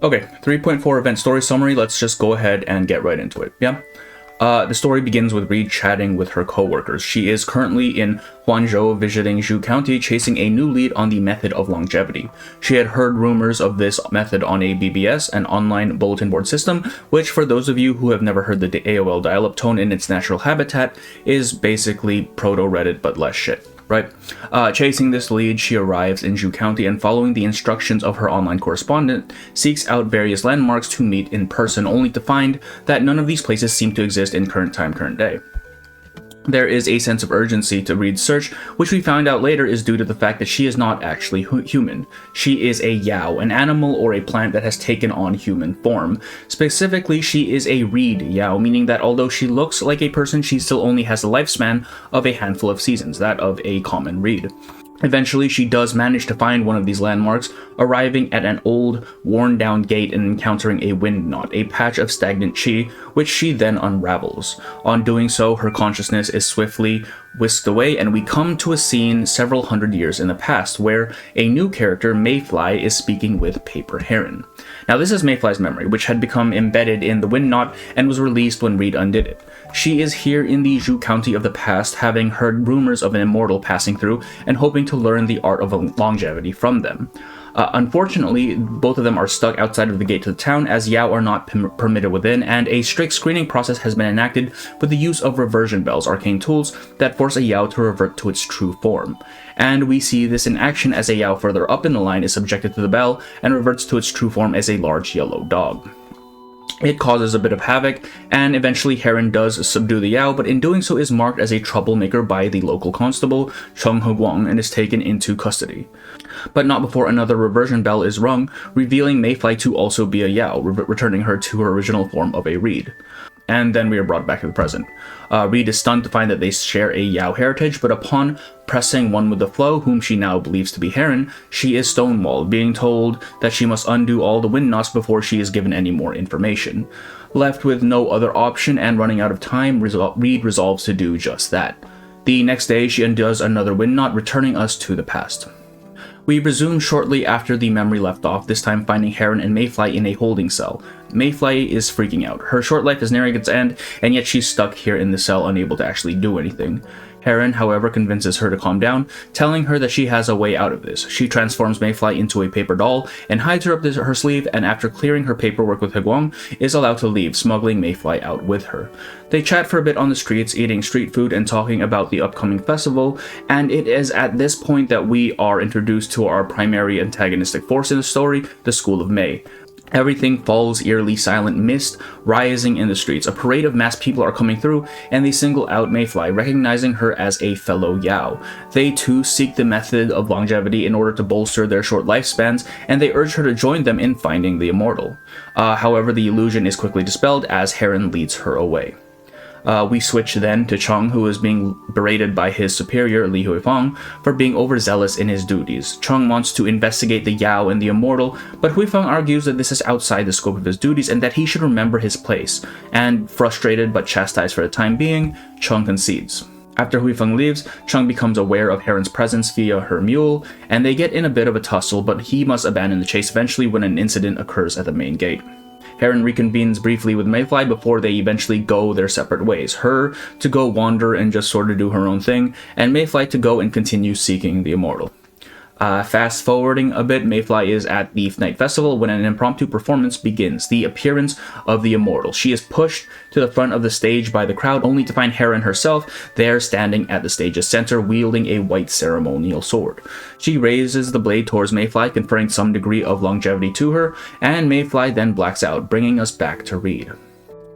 Okay, 3.4 event story summary. Let's just go ahead and get right into it. Yeah. The story begins with Reed chatting with her co-workers. She is currently in Huanzhou visiting Zhu County, chasing a new lead on the method of longevity. She had heard rumors of this method on a BBS, an online bulletin board system, which, for those of you who have never heard the AOL dial-up tone in its natural habitat, is basically proto-Reddit but less shit. Right? Chasing this lead, she arrives in Zhu County and, following the instructions of her online correspondent, seeks out various landmarks to meet in person, only to find that none of these places seem to exist in current time, current day. There is a sense of urgency to Reed's search, which we found out later is due to the fact that she is not actually human. She is a Yao, an animal or a plant that has taken on human form. Specifically, she is a Reed Yao, meaning that although she looks like a person, she still only has the lifespan of a handful of seasons, that of a common Reed. Eventually, she does manage to find one of these landmarks, arriving at an old, worn-down gate and encountering a wind knot, a patch of stagnant chi, which she then unravels. On doing so, her consciousness is swiftly whisked away, and we come to a scene several hundred years in the past, where a new character, Mayfly, is speaking with Paper Heron. Now, this is Mayfly's memory, which had become embedded in the wind knot and was released when Reed undid it. She is here in the Zhu County of the past, having heard rumors of an immortal passing through and hoping to learn the art of longevity from them. Unfortunately, both of them are stuck outside of the gate to the town, as Yao are not permitted within, and a strict screening process has been enacted with the use of reversion bells, arcane tools that force a Yao to revert to its true form. And we see this in action as a Yao further up in the line is subjected to the bell and reverts to its true form as a large yellow dog. It causes a bit of havoc, and eventually Heron does subdue the Yao, but in doing so is marked as a troublemaker by the local constable, Cheng Heguang, and is taken into custody. But not before another reversion bell is rung, revealing Mayfly to also be a Yao, returning her to her original form of a Reed. And then we are brought back to the present. Reed is stunned to find that they share a Yao heritage, but upon pressing one with the flow, whom she now believes to be Heron, she is stonewalled, being told that she must undo all the wind knots before she is given any more information. Left with no other option and running out of time, Reed resolves to do just that. The next day, she undoes another wind knot, returning us to the past. We resume shortly after the memory left off, this time finding Heron and Mayfly in a holding cell. Mayfly is freaking out. Her short life is nearing its end, and yet she's stuck here in the cell, unable to actually do anything. Heron, however, convinces her to calm down, telling her that she has a way out of this. She transforms Mayfly into a paper doll and hides her up her sleeve, and after clearing her paperwork with Heguang, is allowed to leave, smuggling Mayfly out with her. They chat for a bit on the streets, eating street food and talking about the upcoming festival, and it is at this point that we are introduced to our primary antagonistic force in the story, the School of May. Everything falls eerily silent, mist rising in the streets. A parade of masked people are coming through, and they single out Mayfly, recognizing her as a fellow Yao. They too seek the method of longevity in order to bolster their short lifespans, and they urge her to join them in finding the immortal. However, the illusion is quickly dispelled as Heron leads her away. We switch then to Cheng, who is being berated by his superior, Li Huifeng, for being overzealous in his duties. Cheng wants to investigate the Yao and the immortal, but Huifeng argues that this is outside the scope of his duties and that he should remember his place, and frustrated but chastised for the time being, Cheng concedes. After Huifeng leaves, Cheng becomes aware of Heron's presence via her mule, and they get in a bit of a tussle, but he must abandon the chase eventually when an incident occurs at the main gate. Heron reconvenes briefly with Mayfly before they eventually go their separate ways. Her to go wander and just sort of do her own thing, and Mayfly to go and continue seeking the immortal. Fast forwarding a bit, Mayfly is at the Night Festival when an impromptu performance begins, the appearance of the immortal. She is pushed to the front of the stage by the crowd, only to find Heron herself there standing at the stage's center, wielding a white ceremonial sword. She raises the blade towards Mayfly, conferring some degree of longevity to her, and Mayfly then blacks out, bringing us back to Reed.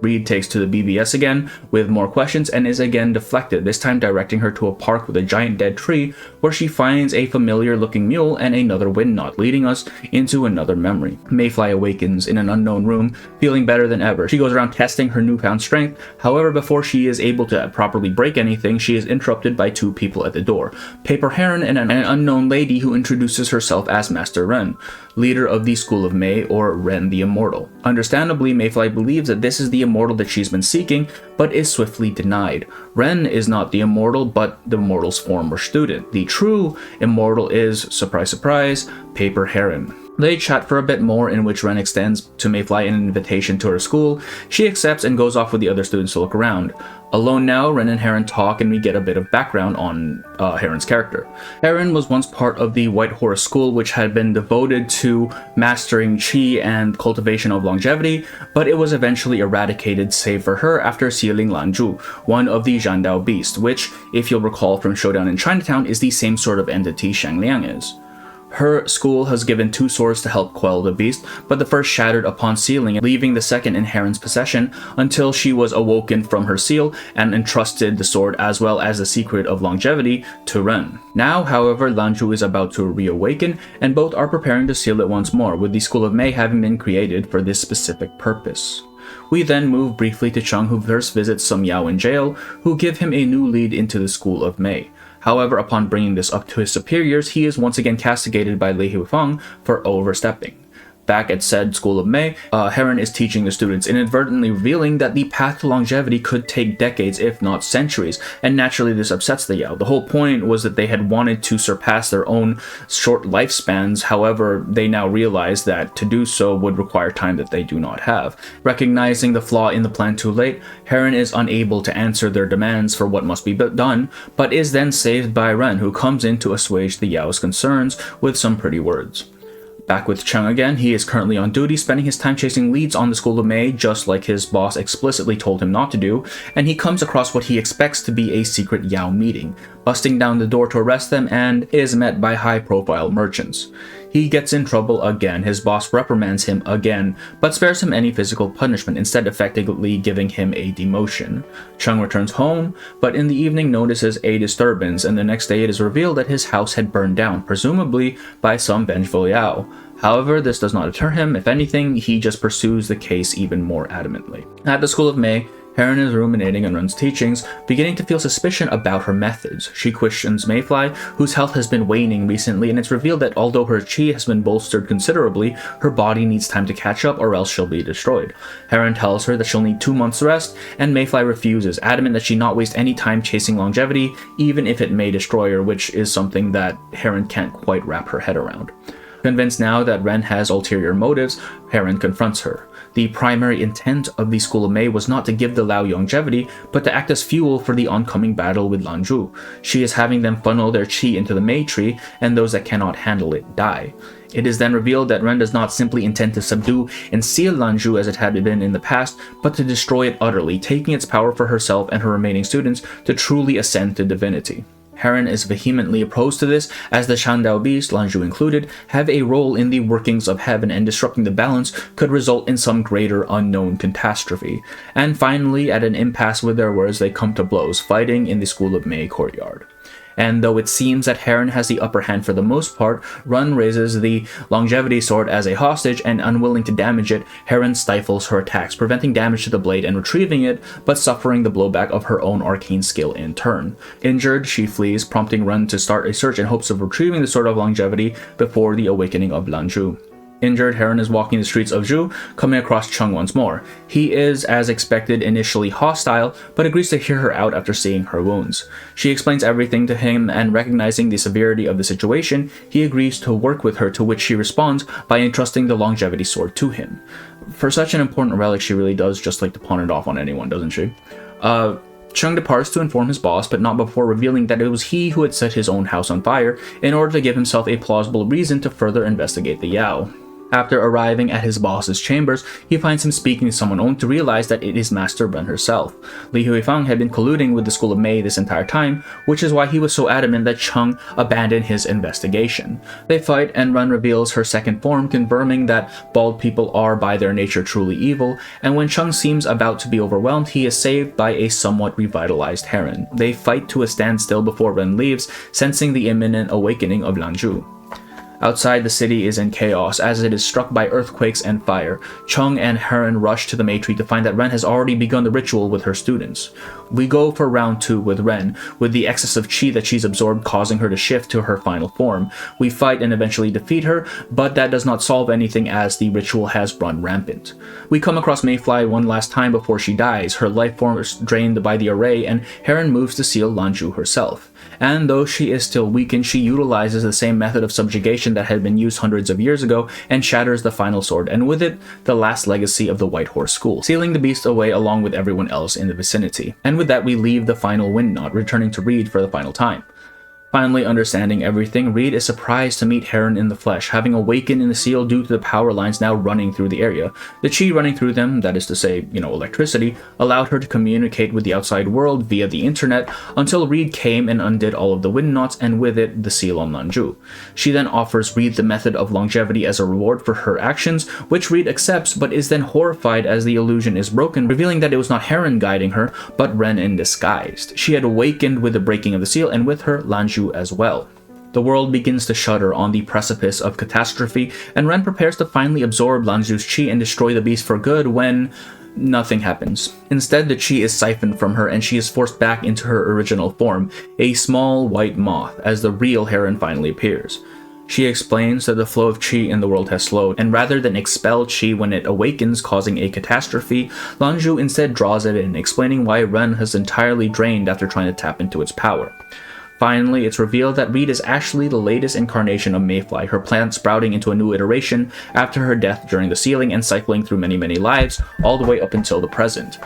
Reed takes to the BBS again with more questions and is again deflected, this time directing her to a park with a giant dead tree where she finds a familiar looking mule and another wind knot, leading us into another memory. Mayfly awakens in an unknown room, feeling better than ever. She goes around testing her newfound strength. However, before she is able to properly break anything, she is interrupted by two people at the door, Paper Heron and an unknown lady who introduces herself as Master Ren, leader of the School of May, or Ren the Immortal. Understandably, Mayfly believes that this is the immortal that she's been seeking, but is swiftly denied. Ren is not the immortal, but the immortal's former student. The true immortal is, surprise surprise, Paper Heron. They chat for a bit more, in which Ren extends to Mayfly an invitation to her school. She accepts and goes off with the other students to look around. Alone now, Ren and Heron talk, and we get a bit of background on Heron's character. Heron was once part of the White Horse School, which had been devoted to mastering Qi and cultivation of longevity, but it was eventually eradicated save for her after sealing Lanzhu, one of the Zhandao beasts, which, if you'll recall from Showdown in Chinatown, is the same sort of entity Shang Liang is. Her school has given 2 swords to help quell the beast, but the first shattered upon sealing, leaving the second in Heron's possession until she was awoken from her seal and entrusted the sword as well as the secret of longevity to Ren. Now, however, Lanzhu is about to reawaken, and both are preparing to seal it once more, with the School of Mei having been created for this specific purpose. We then move briefly to Chung, who first visits Sum Yao in jail, who give him a new lead into the School of Mei. However, upon bringing this up to his superiors, he is once again castigated by Li Huifeng for overstepping. Back at said School of Mei, Heron is teaching the students, inadvertently revealing that the path to longevity could take decades, if not centuries, and naturally this upsets the Yao. The whole point was that they had wanted to surpass their own short lifespans, however, they now realize that to do so would require time that they do not have. Recognizing the flaw in the plan too late, Heron is unable to answer their demands for what must be done, but is then saved by Ren, who comes in to assuage the Yao's concerns with some pretty words. Back with Chung again, he is currently on duty, spending his time chasing leads on the School of Mei, just like his boss explicitly told him not to do, and he comes across what he expects to be a secret Yao meeting, busting down the door to arrest them, and is met by high-profile merchants. He gets in trouble again, his boss reprimands him again, but spares him any physical punishment, instead effectively giving him a demotion. Chung returns home, but in the evening notices a disturbance, and the next day it is revealed that his house had burned down, presumably by some vengeful Yao. However, this does not deter him. If anything, he just pursues the case even more adamantly. At the School of Mei, Heron is ruminating on Ren's teachings, beginning to feel suspicion about her methods. She questions Mayfly, whose health has been waning recently, and it's revealed that although her chi has been bolstered considerably, her body needs time to catch up or else she'll be destroyed. Heron tells her that she'll need 2 months rest, and Mayfly refuses, adamant that she not waste any time chasing longevity, even if it may destroy her, which is something that Heron can't quite wrap her head around. Convinced now that Ren has ulterior motives, Heron confronts her. The primary intent of the School of Mei was not to give the Lao longevity, but to act as fuel for the oncoming battle with Lanzhu. She is having them funnel their chi into the Mei tree, and those that cannot handle it die. It is then revealed that Ren does not simply intend to subdue and seal Lanzhu as it had been in the past, but to destroy it utterly, taking its power for herself and her remaining students to truly ascend to divinity. Heron is vehemently opposed to this, as the Zhandao beast, Lanzhu included, have a role in the workings of heaven, and disrupting the balance could result in some greater unknown catastrophe. And finally, at an impasse with their words, they come to blows, fighting in the School of Mei courtyard. And though it seems that Heron has the upper hand for the most part, Ren raises the longevity sword as a hostage, and unwilling to damage it, Heron stifles her attacks, preventing damage to the blade and retrieving it, but suffering the blowback of her own arcane skill in turn. Injured, she flees, prompting Ren to start a search in hopes of retrieving the sword of longevity before the awakening of Lanzhu. Injured, Heron is walking the streets of Zhu, coming across Chung once more. He is, as expected, initially hostile, but agrees to hear her out after seeing her wounds. She explains everything to him, and recognizing the severity of the situation, he agrees to work with her, to which she responds by entrusting the longevity sword to him. For such an important relic, she really does just like to pawn it off on anyone, doesn't she? Chung departs to inform his boss, but not before revealing that it was he who had set his own house on fire, in order to give himself a plausible reason to further investigate the Yao. After arriving at his boss's chambers, he finds him speaking to someone only to realize that it is Master Ren herself. Li Huifeng had been colluding with the School of Mei this entire time, which is why he was so adamant that Chung abandon his investigation. They fight, and Ren reveals her second form, confirming that bald people are by their nature truly evil, and when Chung seems about to be overwhelmed, he is saved by a somewhat revitalized Heron. They fight to a standstill before Ren leaves, sensing the imminent awakening of Lanzhu. Outside, the city is in chaos, as it is struck by earthquakes and fire. Chung and Heron rush to the Mei Tree to find that Ren has already begun the ritual with her students. We go for round 2 with Ren, with the excess of chi that she's absorbed causing her to shift to her final form. We fight and eventually defeat her, but that does not solve anything as the ritual has run rampant. We come across Mayfly one last time before she dies, her life form is drained by the array, and Heron moves to seal Lanzhu herself. and though she is still weakened, she utilizes the same method of subjugation that had been used hundreds of years ago and shatters the final sword, and with it, the last legacy of the White Horse School, sealing the beast away along with everyone else in the vicinity. And with that, we leave the final Wind Knot, returning to Reed for the final time. Finally understanding everything, Reed is surprised to meet Heron in the flesh, having awakened in the seal due to the power lines now running through the area. The chi running through them, that is to say, electricity, allowed her to communicate with the outside world via the internet until Reed came and undid all of the wind knots and with it, the seal on Nanju. She then offers Reed the method of longevity as a reward for her actions, which Reed accepts but is then horrified as the illusion is broken, revealing that it was not Heron guiding her, but Ren in disguise. She had awakened with the breaking of the seal and with her, Lanju as well. The world begins to shudder on the precipice of catastrophe, and Ren prepares to finally absorb Lanju's chi and destroy the beast for good when nothing happens. Instead, the chi is siphoned from her and she is forced back into her original form, a small white moth, as the real Heron finally appears. She explains that the flow of chi in the world has slowed, and rather than expel chi when it awakens, causing a catastrophe, Lanju instead draws it in, explaining why Ren has entirely drained after trying to tap into its power. Finally, it's revealed that Reed is actually the latest incarnation of Mayfly, her plant sprouting into a new iteration after her death during the sealing and cycling through many, many lives, all the way up until the present.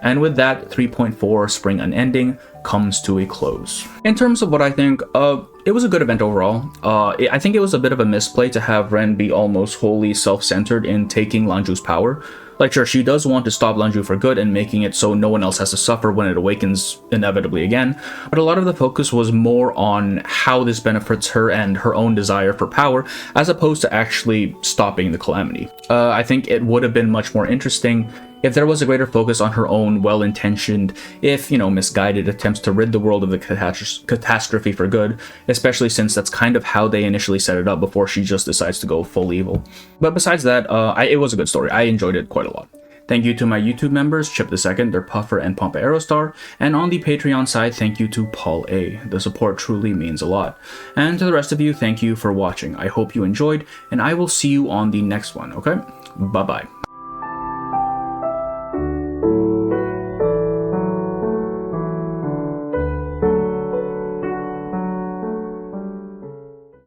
And with that, 3.4 Spring Unending comes to a close. In terms of what I think, it was a good event overall. I think it was a bit of a misplay to have Ren be almost wholly self-centered in taking Lanju's power. Like, sure, she does want to stop Lanju for good and making it so no one else has to suffer when it awakens inevitably again, but a lot of the focus was more on how this benefits her and her own desire for power, as opposed to actually stopping the calamity. I think it would have been much more interesting if there was a greater focus on her own well-intentioned, if, misguided attempts to rid the world of the catastrophe for good, especially since that's kind of how they initially set it up before she just decides to go full evil. But besides that, it was a good story. I enjoyed it quite a lot. Thank you to my YouTube members, Chip II, their Puffer, and Pompa Aerostar, and on the Patreon side, thank you to Paul A. The support truly means a lot. And to the rest of you, thank you for watching. I hope you enjoyed, and I will see you on the next one, okay? Bye-bye.